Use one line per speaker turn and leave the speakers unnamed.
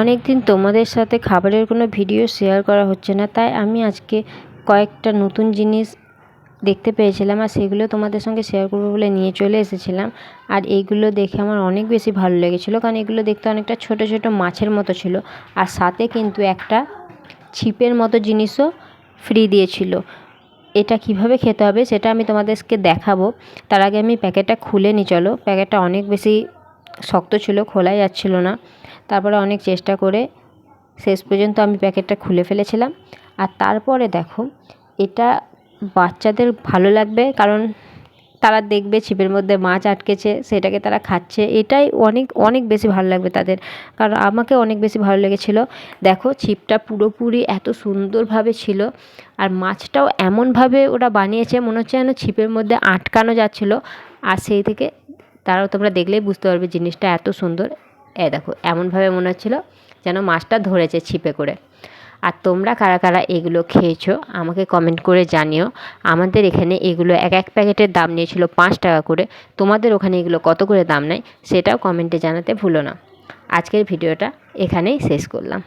অনেক দিন তোমাদের সাথে খাবারের কোনো ভিডিও শেয়ার করা হচ্ছে না, তাই আমি আজকে কয়েকটা নতুন জিনিস দেখতে পেয়েছিলাম আর সেগুলো তোমাদের সঙ্গে শেয়ার করবো বলে নিয়ে চলে এসেছিলাম। আর এইগুলো দেখে আমার অনেক বেশি ভালো লেগেছিলো, কারণ এগুলো দেখতে অনেকটা ছোট ছোট মাছের মতো ছিল। আর সাথে কিন্তু একটা ছিপের মতো জিনিসও ফ্রি দিয়েছিল। এটা কিভাবে খেতে হবে সেটা আমি তোমাদেরকে দেখাবো। তার আগে আমি প্যাকেটটা খুলে নিই, চলো। প্যাকেটটা অনেক বেশি শক্ত ছিল, খোলাই যাচ্ছিল না। তারপরে অনেক চেষ্টা করে শেষ পর্যন্ত আমি প্যাকেটটা খুলে ফেলেছিলাম। আর তারপরে দেখো, এটা বাচ্চাদের ভালো লাগবে, কারণ তারা দেখবে ছিপের মধ্যে মাছ আটকেছে, সেটাকে তারা খাচ্ছে। এটাই অনেক অনেক বেশি ভালো লাগবে তাদের, কারণ আমাকে অনেক বেশি ভালো লেগেছিলো। দেখো, ছিপটা পুরোপুরি এত সুন্দরভাবে ছিল, আর মাছটাও এমনভাবে ওরা বানিয়েছে মনে হচ্ছে যেন ছিপের মধ্যে আটকানো যাচ্ছিলো। আর সেই থেকে তারাও, তোমরা দেখলেই বুঝতে পারবে জিনিসটা এত সুন্দর। দেখো, এমনভাবে মনে হচ্ছিলো যেন মাছটা ধরেছে ছিপে করে। আর তোমরা কারা কারা এগুলো খেয়েছো আমাকে কমেন্ট করে জানিও। আমাদের এখানে এগুলো এক এক প্যাকেটের দাম নিয়েছিল 5 টাকা করে। তোমাদের ওখানে এগুলো কত করে দাম নেয় সেটাও কমেন্টে জানাতে ভুলো না। আজকের ভিডিওটা এখানেই শেষ করলাম।